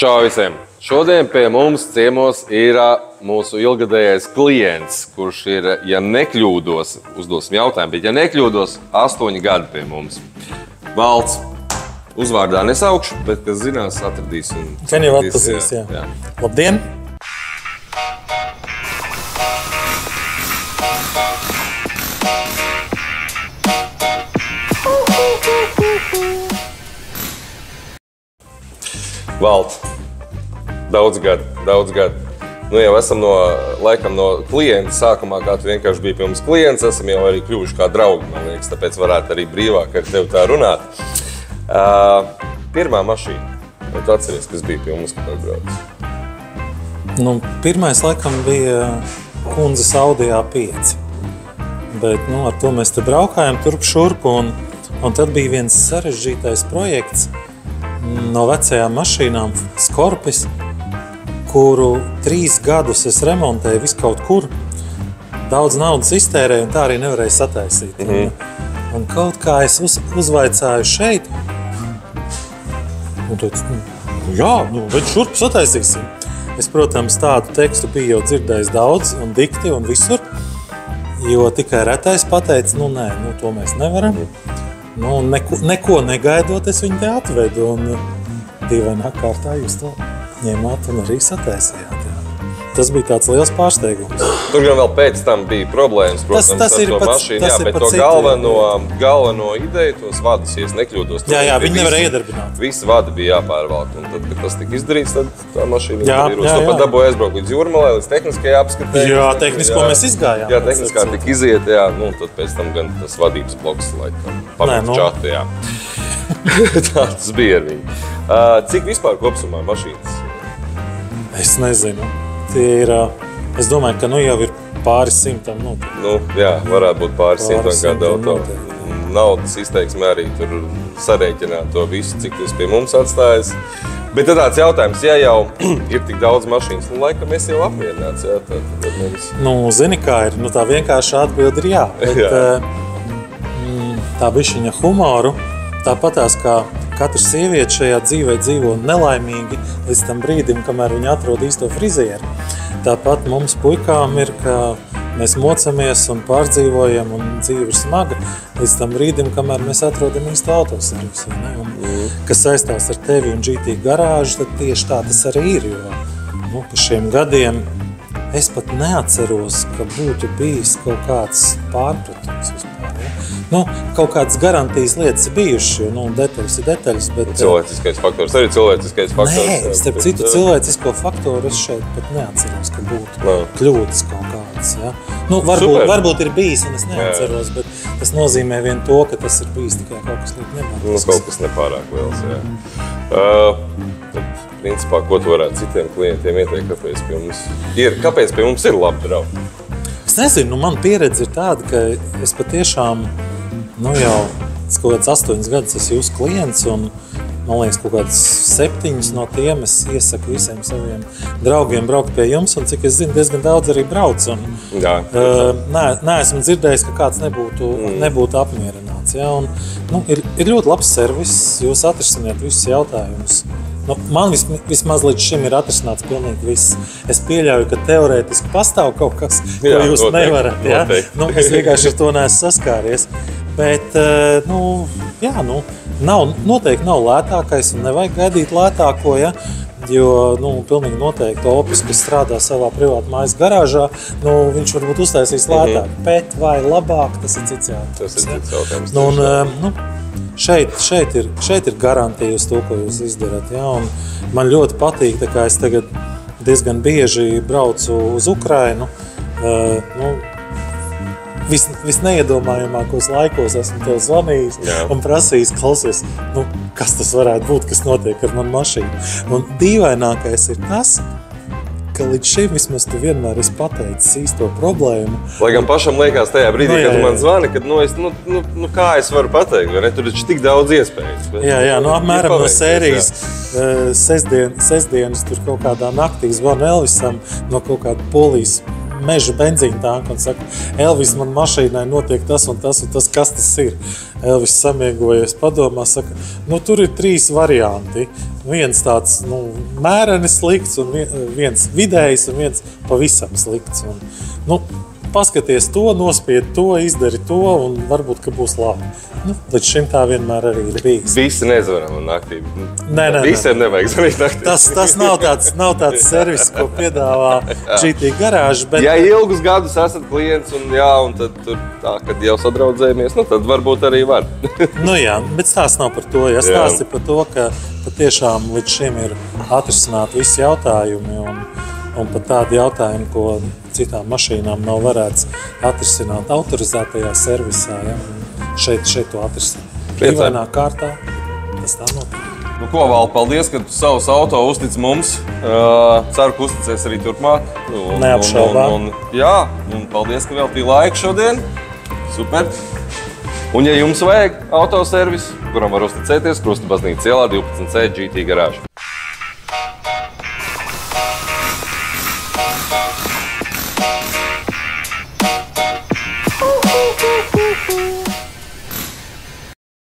Čau visiem! Šodien pie mums ciemos ir mūsu ilgadējais klients, kurš ir, ja nekļūdos, uzdosim jautājumu, bet ja nekļūdos, 8 gadi pie mums. Valds, uzvārdā nesaukšu, bet, kas zinās, atradīs un... Gan jau atpazīs, jā. Labdien! Valds, daudz gadu. Nu jau esam laikam no klienta sākumā, kā tu vienkārši biji pie mums klients, esam jau arī kļuvuši kā draugi, man liekas, tāpēc varētu arī brīvāk ar tevi tā runāt. Pirmā mašīna, vai tu atceries, kas bija pie mums, kad atbrauc? Nu, pirmais laikam bija kundzes Audi A5, bet ar to mēs te braukājam turp šurp, un tad bija viens sarežģītais projekts no vecajām mašīnām Scorpis, kuru 3 gadus es remontēju visu kaut kur, daudz naudas iztērēju un tā arī nevarēju sataisīt. Un kaut kā es uzvaicāju šeit, un teicu, bet šurp sataisīsim. Es, protams, tādu tekstu biju jau dzirdējis daudz un dikti un visur, jo tikai retais pateica, to mēs nevaram. Neko negaidot, es viņu te atvedu, un dīvainā kārtā jūs to ņēmāt un arī sataisījāt. Tas bija tāds liels pārsteigums. Tur gan vēl pēc tam bija problēmas, protams, ar to mašīnu, bet to galveno ideju, tos vadus, ja es nekļūdos. Jā, viņi nevarēja iedarbināt. Visi vadi bija jāpārvalk, un tad, kad tas tika izdarīts, tad tā mašīna ir uz to pat dabūja aizbraukt līdz Jūrmalē, līdz tehniskajai apskatē. Jā, tehnisko mēs izgājām. Jā, tehniskā tika iziet, tad pēc tam gan tas vadības bloks, lai pamēģis čatu, jā. Tā tas bija ar viņu. Cik vispār kopsumā mašīnas? Es nezinu. Es domāju, ka jau ir pāris simtam noteikti. Jā, varētu būt pāris simtam kāda auto. Naudas izteiksmē arī tur sarēķināt to visu, cik tas pie mums atstājas. Bet tad tāds jautājums, ja jau ir tik daudz mašīnas, laikam es jau apmierināts, jā, tad mums... Zini kā ir, tā vienkārši atbildi ir jā. Bet tā bišķiņa humoru, tāpatās kā katra sieviete šajā dzīvē dzīvo nelaimīgi līdz tam brīdim, kamēr viņa atrod īsto frizieru. Tāpat mums puikām ir, ka mēs mocamies un pārdzīvojam un dzīve ir smaga līdz tam brīdim, kamēr mēs atrodam īsto autoservisu. Kas saistās ar tevi un GT garāžu, tad tieši tā tas arī ir, jo pa šiem gadiem es pat neatceros, ka būtu bijis kaut kāds pārpratums vispār. Kaut kādas garantijas lietas ir bijušas, detaļas ir detaļas, bet... Cilvēciskais faktors, arī cilvēciskais faktors. Nē, starp citu cilvēcisko faktoru es šeit pat neatceros, ka būtu kļūdas kaut kādas, jā. Varbūt ir bijis, un es neatceros, bet tas nozīmē vien to, ka tas ir bijis tikai kaut kas ļoti nebūtisks. Kaut kas nepārāk liels, jā. Principā, ko tu varētu citiem klientiem ieteikt, kāpēc pie mums ir labi draugi? Es nezinu, man pieredze ir tāda, ka es patiešām, jau kaut kāds 8 gadus esmu jūsu klients, un man liekas, kaut kāds 7 no tiem es iesaku visiem saviem draugiem braukt pie jums, un cik es zinu, diezgan daudz arī brauc, un neesmu dzirdējis, ka kāds nebūtu apmierināts, jā, un ir ļoti labs servis, jūs atrisiniet visus jautājumus. Man vismaz līdz šim ir atrisināts pilnīgi viss. Es pieļauju, ka teorētiski pastāv kaut kas, ko jūs nevarat. Ja? Es vienkārši ar to neesmu saskāries. Bet, noteikti nav lētākais un nevajag gaidīt lētāko, ja? Jo, pilnīgi noteikti Opis, kas strādā savā privātu mājas garāžā, viņš varbūt uztaisīs lētāk. Bet vai labāk, tas ir cits jautājums. Tas ir cits jautājums. Šeit ir garantija uz to, ko jūs izdarat, jā, un man ļoti patīk, tā kā es tagad diezgan bieži braucu uz Ukrainu, visneiedomājamākos laikos esmu tev zvanījis un prasījis, klausies, kas tas varētu būt, kas notiek ar manu mašīnu. Un dīvainākais ir tas, ka līdz šim vismaz tu vienmēr esi pateicis īsto problēmu. Lai gan pašam liekas tajā brīdī, kad tu man zvani, kad kā es varu pateikt, vai ne? Tur ir tik daudz iespējas. Jā, apmēram no sērijas sestdienas tur kaut kādā naktī zvanu Elvisam no kaut kāda Polijas meža benzīna tanku un saka, Elvis, man mašīnai notiek tas un tas, kas tas ir? Elvis samiegojies padomā, saka, nu tur ir 3 varianti. Viens tāds, nu, mēreni slikts un viens vidējs un viens pavisam slikts. Un, nu, paskaties to, nospied to, izdari to un varbūt, ka būs labi. Nu, līdz šim tā vienmēr arī ir bijis. Visi nezvaram naktī. Nē. Visiem nevajag zvanīt naktī. Tas nav tāds servis, ko piedāvā GT garāža. Bet... Ja ilgus gadus esat klients un tad tur tā, kad jau sadraudzējamies, nu tad varbūt arī var. Nu jā, bet stāsts nav par to. Ja stāsts ir par to, ka patiešām līdz šim ir atrisināti visi jautājumi un pat tādi jautājumi, ko citām mašīnām nav varēts atrisināt autorizētajā servisā. Ja? Šeit to atrisināt. Brīvainā kārtā tas tā notiek. Nu ko, Val, paldies, ka tu savus auto uztic mums. Ceru, ka uzticies arī turpmāk. Neapšaubām. Jā, un paldies, ka veltīji laiku šodien. Super. Un ja jums vajag autoservisu, kuram var uzticēties, Krusta baznīcas ielā 12C GT garāža. Ooh.